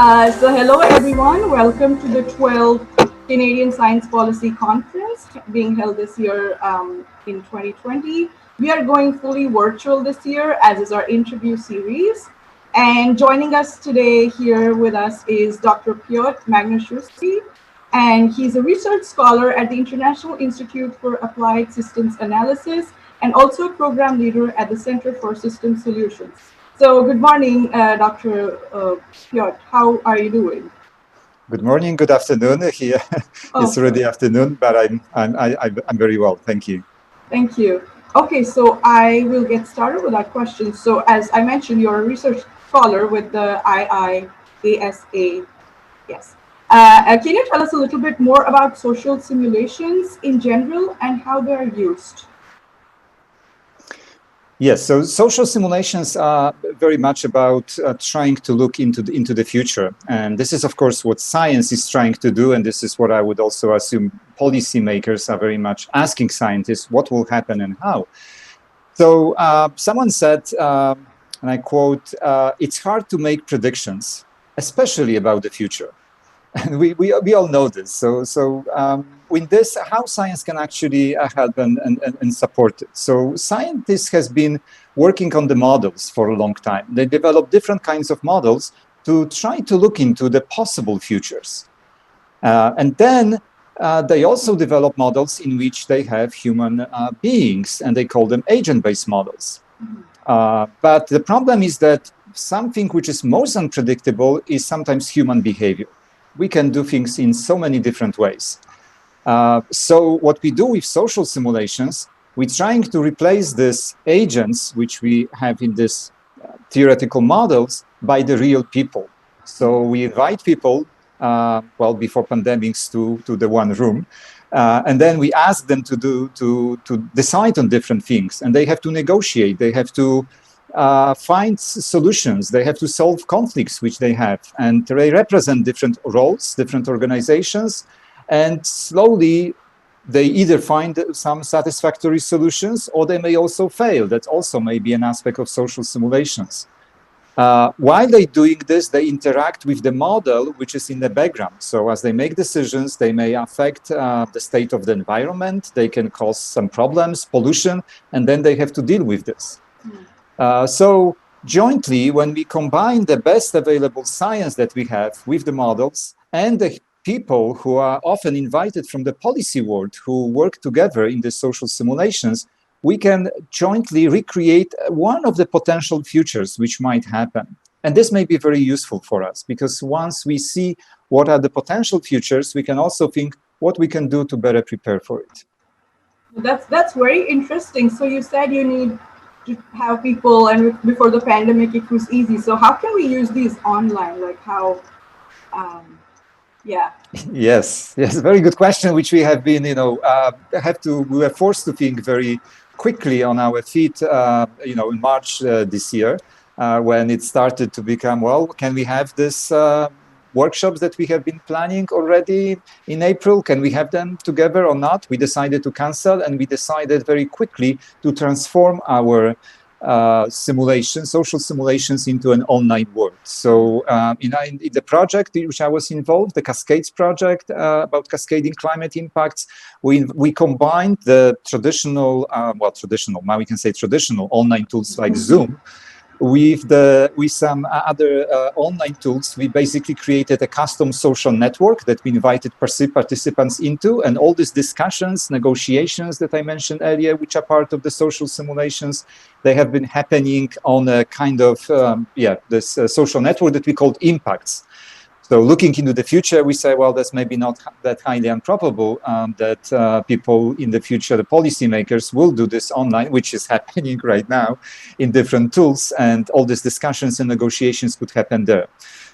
Hello everyone. Welcome to the 12th Canadian Science Policy Conference being held this year in 2020. We are going fully virtual this year, as is our interview series. And joining us today here with us is Dr. Piotr Magnuszewski, and he's a research scholar at the International Institute for Applied Systems Analysis and also a program leader at the Center for System Solutions. So good morning, Dr. Piotr. How are you doing? Good morning, good afternoon. Here it's already afternoon, but I'm very well. Thank you. Thank you. Okay, so I will get started with our questions. So as I mentioned, you're a research scholar with the IIASA. Yes. Can you tell us a little bit more about social simulations in general and how they are used? Yes, so social simulations are very much about trying to look into the future. And this is, of course, what science is trying to do. And this is what I would also assume policymakers are very much asking scientists, what will happen and how? So someone said, and I quote, it's hard to make predictions, especially about the future. And we all know this. So with this, how science can actually help and support it. So scientists has been working on the models for a long time. They develop different kinds of models to try to look into the possible futures. And then they also develop models in which they have human beings, and they call them agent-based models. But the problem is that something which is most unpredictable is sometimes human behavior. We can do things in so many different ways. So what we do with social simulations, we're trying to replace these agents, which we have in these theoretical models, by the real people. So we invite people, before pandemics, to the one room, and then we ask them to decide on different things, and they have to negotiate. They have to find solutions. They have to solve conflicts which they have, and they represent different roles, different organizations, and slowly they either find some satisfactory solutions or they may also fail. That also may be an aspect of social simulations. While they're doing this, they interact with the model which is in the background. So as they make decisions, they may affect the state of the environment, they can cause some problems, pollution, and then they have to deal with this. So jointly, when we combine the best available science that we have with the models and the people who are often invited from the policy world who work together in the social simulations, we can jointly recreate one of the potential futures which might happen. And this may be very useful for us because once we see what are the potential futures, we can also think what we can do to better prepare for it. That's very interesting. So you said you need to have people, and before the pandemic it was easy. So how can we use these online? Like how, yeah. Yes, very good question, which we have been, we were forced to think very quickly on our feet, in March this year, when it started to become, well, can we have this workshops that we have been planning already in April? Can we have them together or not? We decided to cancel, and we decided very quickly to transform our social simulations into an online world. So in the project in which I was involved, the Cascades project about cascading climate impacts, we combined the traditional online tools like Zoom with some other online tools. We basically created a custom social network that we invited participants into, and all these discussions, negotiations that I mentioned earlier, which are part of the social simulations, they have been happening on a kind of this social network that we called Impacts. So looking into the future, we say, well, that's maybe not that highly improbable that people in the future, the policymakers, will do this online, which is happening right now in different tools, and all these discussions and negotiations could happen there.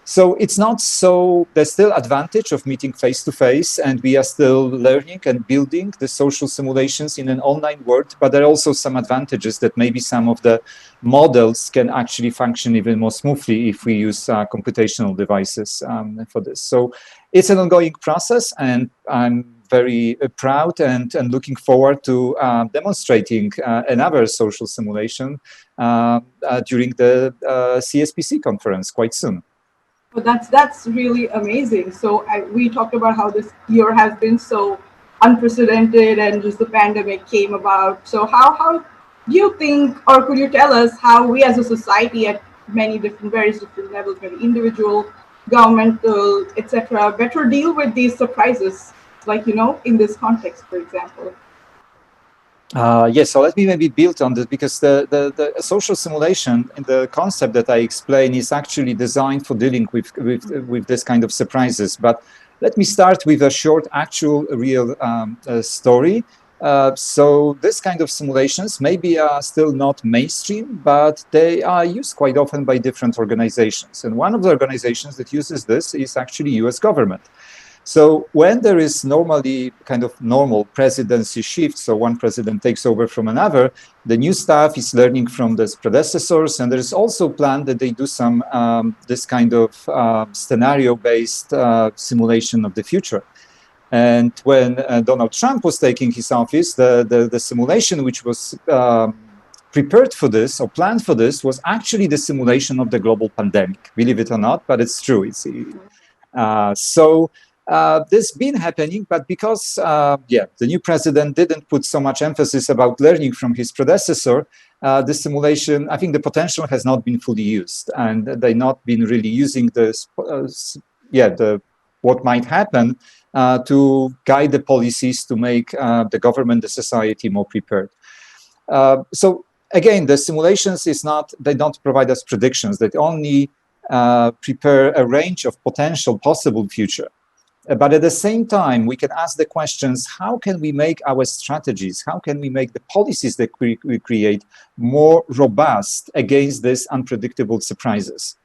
So it's not so, there's still advantage of meeting face-to-face, and we are still learning and building the social simulations in an online world, but there are also some advantages that maybe some of the models can actually function even more smoothly if we use computational devices for this. So it's an ongoing process, and I'm very proud and looking forward to demonstrating another social simulation during the CSPC conference quite soon. But that's really amazing. So we talked about how this year has been so unprecedented, and just the pandemic came about. So how do you think, or could you tell us how we as a society at various different levels, maybe individual, governmental, etc., better deal with these surprises, like in this context, for example? Yes, so let me maybe build on this, because the social simulation and the concept that I explain is actually designed for dealing with this kind of surprises. But let me start with a short, actual, real story. So this kind of simulations maybe are still not mainstream, but they are used quite often by different organizations. And one of the organizations that uses this is actually US government. So when there is normally kind of normal presidency shift, so one president takes over from another, the new staff is learning from the predecessors, and there is also planned that they do some this kind of scenario-based simulation of the future. And when Donald Trump was taking his office, the simulation which was prepared for this or planned for this was actually the simulation of the global pandemic. Believe it or not, but it's true. This been happening, but because the new president didn't put so much emphasis about learning from his predecessor, the simulation, I think the potential has not been fully used, and they not been really using this, what might happen to guide the policies to make the government, the society more prepared. So again, the simulations they don't provide us predictions. They only prepare a range of potential possible future. But at the same time, we can ask the questions, how can we make our strategies, how can we make the policies that we create more robust against these unpredictable surprises?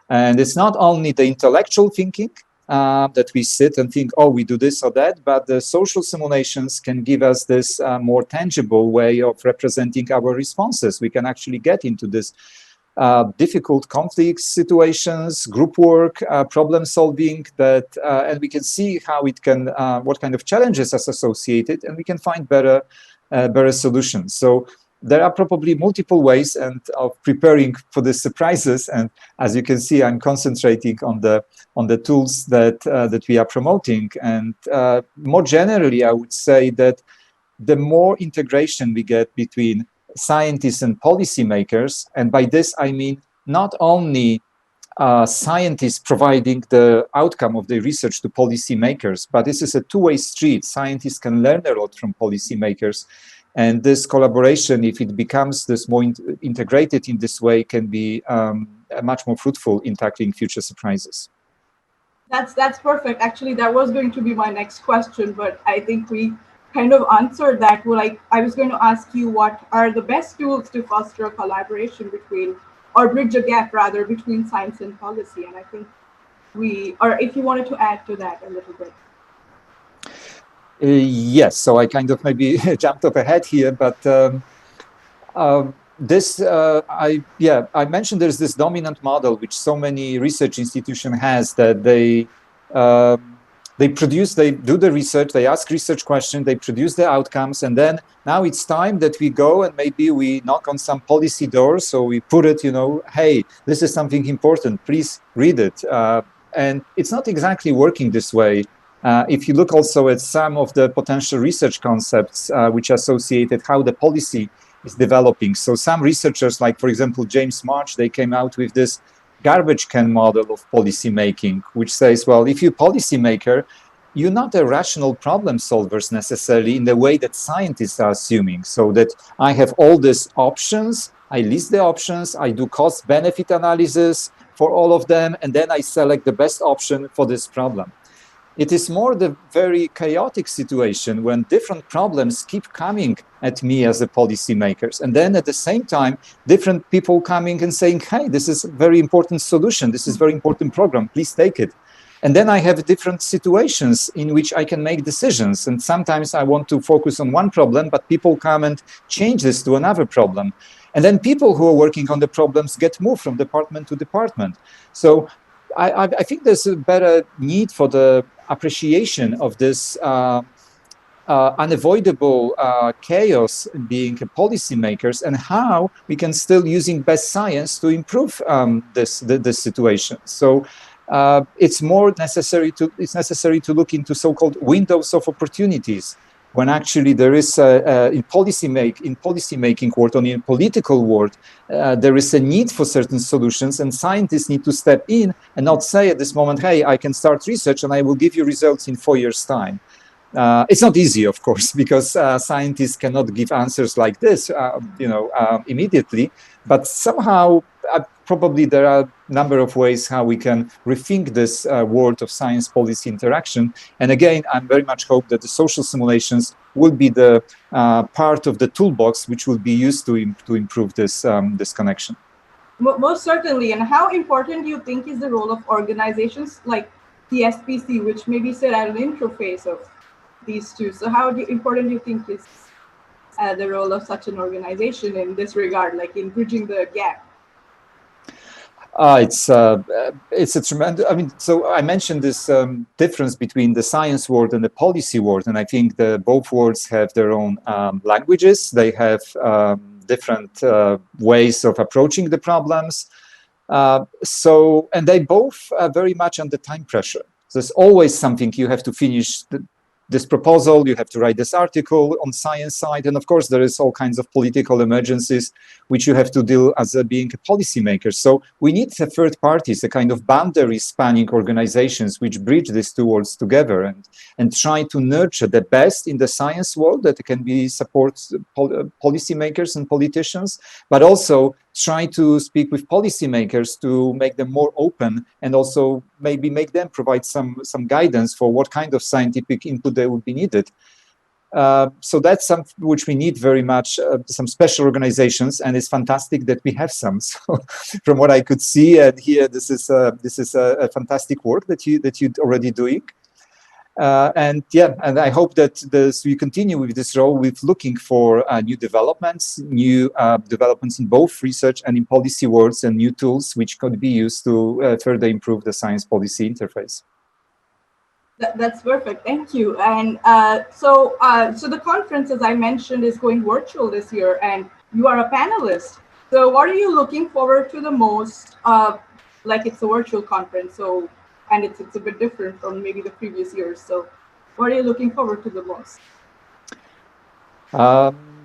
And it's not only the intellectual thinking that we sit and think, oh, we do this or that, but the social simulations can give us this more tangible way of representing our responses. We can actually get into this difficult conflict situations, group work, problem solving, and we can see how it can, what kind of challenges are associated, and we can find better solutions. So there are probably multiple ways of preparing for the surprises, and as you can see, I'm concentrating on the tools that we are promoting. And more generally, I would say that the more integration we get between scientists and policymakers, and by this I mean not only scientists providing the outcome of the research to policymakers, but this is a two-way street. Scientists can learn a lot from policymakers, and this collaboration, if it becomes this more integrated in this way, can be much more fruitful in tackling future surprises. That's perfect. Actually, that was going to be my next question, but I think we kind of answered that. Well, I was going to ask you, what are the best tools to foster a collaboration between, or bridge a gap rather, between science and policy? And I think or if you wanted to add to that a little bit. Yes, so I kind of maybe jumped up ahead here, but I mentioned there's this dominant model which so many research institution has, that they do the research, they ask research questions, they produce the outcomes, and then now it's time that we go and maybe we knock on some policy doors. So we put it, hey, this is something important, please read it. And it's not exactly working this way. If you look also at some of the potential research concepts which are associated how the policy is developing. So some researchers, like for example, James March, they came out with this garbage can model of policy making, which says, well, if you're a policymaker, you're not a rational problem solvers necessarily in the way that scientists are assuming. So that I have all these options, I list the options, I do cost-benefit analysis for all of them, and then I select the best option for this problem. It is more the very chaotic situation when different problems keep coming at me as a policymakers. And then at the same time, different people coming and saying, hey, this is a very important solution. This is a very important program. Please take it. And then I have different situations in which I can make decisions. And sometimes I want to focus on one problem, but people come and change this to another problem. And then people who are working on the problems get moved from department to department. So I think there's a better need for the appreciation of this unavoidable chaos being policymakers, and how we can still using best science to improve this situation. So it's necessary to look into so-called windows of opportunities, when actually there is in policymaking world, or in political world, there is a need for certain solutions, and scientists need to step in and not say at this moment, hey, I can start research and I will give you results in 4 years' time. It's not easy, of course, because scientists cannot give answers like this, immediately. But somehow, probably there are a number of ways how we can rethink this world of science policy interaction. And again, I very much hope that the social simulations will be the part of the toolbox which will be used to improve this connection. Most certainly. And how important do you think is the role of organizations like CSPC, which maybe sit at an interface of these two? So how important do you think is the role of such an organization in this regard, like in bridging the gap? It's a tremendous. I mean, so I mentioned this difference between the science world and the policy world, and I think both worlds have their own languages. They have different ways of approaching the problems. And they both are very much under time pressure. There's always something you have to finish. This proposal, you have to write this article on science side, and of course there is all kinds of political emergencies which you have to deal as being a policymaker. So we need third parties, a kind of boundary spanning organizations which bridge these two worlds together and try to nurture the best in the science world that can be support policymakers and politicians, but also try to speak with policymakers to make them more open, and also maybe make them provide some guidance for what kind of scientific input they would be needed. So that's something which we need very much, some special organizations, and it's fantastic that we have some. So from what I could see and hear, this is a fantastic work that you're already doing. And I hope that we continue with this role, with looking for new developments in both research and in policy worlds, and new tools which could be used to further improve the science policy interface. That's perfect. Thank you. And so the conference, as I mentioned, is going virtual this year, and you are a panelist. So what are you looking forward to the most? Like, it's a virtual conference, so. And it's a bit different from maybe the previous years. So what are you looking forward to the most?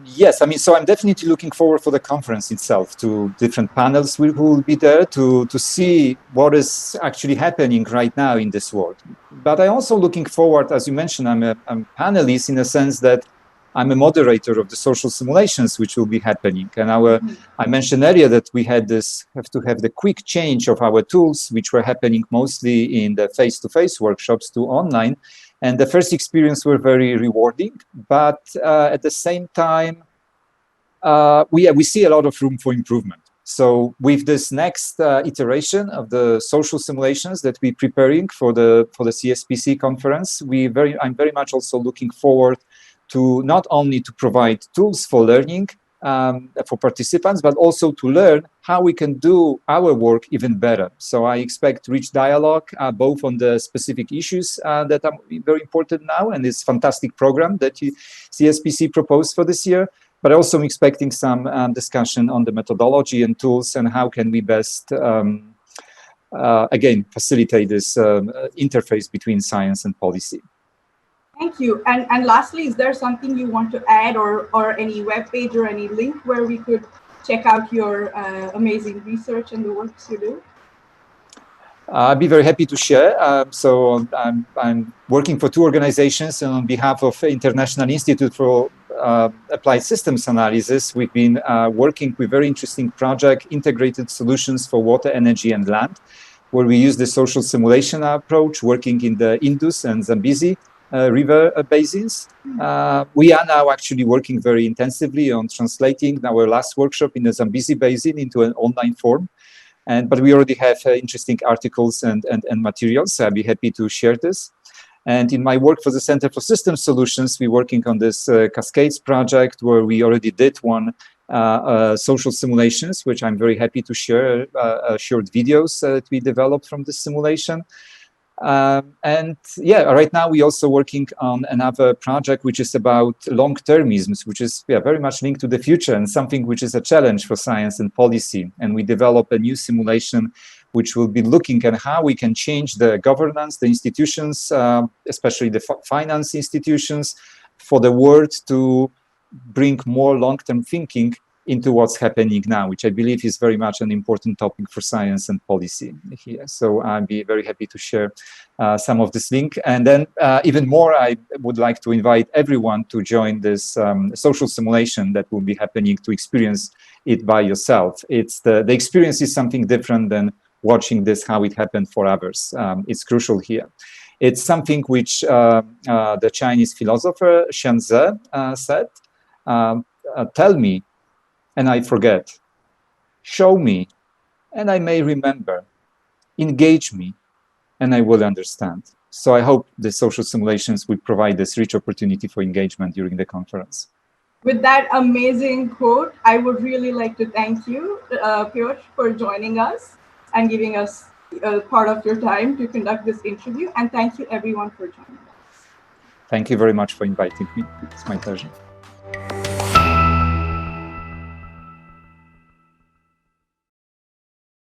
Yes, I mean, so I'm definitely looking forward for the conference itself, to different panels who will be there to see what is actually happening right now in this world. But I'm also looking forward, as you mentioned, I'm a panelist in the sense that I'm a moderator of the social simulations which will be happening. And I mentioned earlier that we have to have the quick change of our tools, which were happening mostly in the face-to-face workshops to online. And the first experience were very rewarding, but at the same time, we see a lot of room for improvement. So with this next iteration of the social simulations that we're preparing for the CSPC conference, I'm very much also looking forward to not only to provide tools for learning for participants, but also to learn how we can do our work even better. So I expect rich dialogue, both on the specific issues that are very important now, and this fantastic program that CSPC proposed for this year, but also I'm expecting some discussion on the methodology and tools, and how can we best, again, facilitate this interface between science and policy. Thank you. And lastly, is there something you want to add, or any webpage or any link where we could check out your amazing research and the works you do? I'd be very happy to share. So I'm working for two organizations, and on behalf of International Institute for Applied Systems Analysis, we've been working with very interesting project, Integrated Solutions for Water, Energy and Land, where we use the social simulation approach, working in the Indus and Zambezi river basins. We are now actually working very intensively on translating our last workshop in the Zambezi basin into an online form. But we already have interesting articles and materials, so I'll be happy to share this. And in my work for the Center for System Solutions, we're working on this Cascades project, where we already did one social simulations, which I'm very happy to share, short videos that we developed from this simulation. Right now we're also working on another project which is about long-termisms, which is very much linked to the future, and something which is a challenge for science and policy. And we develop a new simulation which will be looking at how we can change the governance, the institutions, especially the finance institutions, for the world to bring more long-term thinking into what's happening now, which I believe is very much an important topic for science and policy here. So I'd be very happy to share some of this link. And then even more, I would like to invite everyone to join this social simulation that will be happening, to experience it by yourself. It's the experience is something different than watching this, how it happened for others. It's crucial here. It's something which the Chinese philosopher Xuanzi said, tell me, and I forget. Show me, and I may remember. Engage me, and I will understand. So I hope the social simulations will provide this rich opportunity for engagement during the conference. With that amazing quote, I would really like to thank you, Piotr, for joining us and giving us part of your time to conduct this interview. And thank you everyone for joining us. Thank you very much for inviting me. It's my pleasure.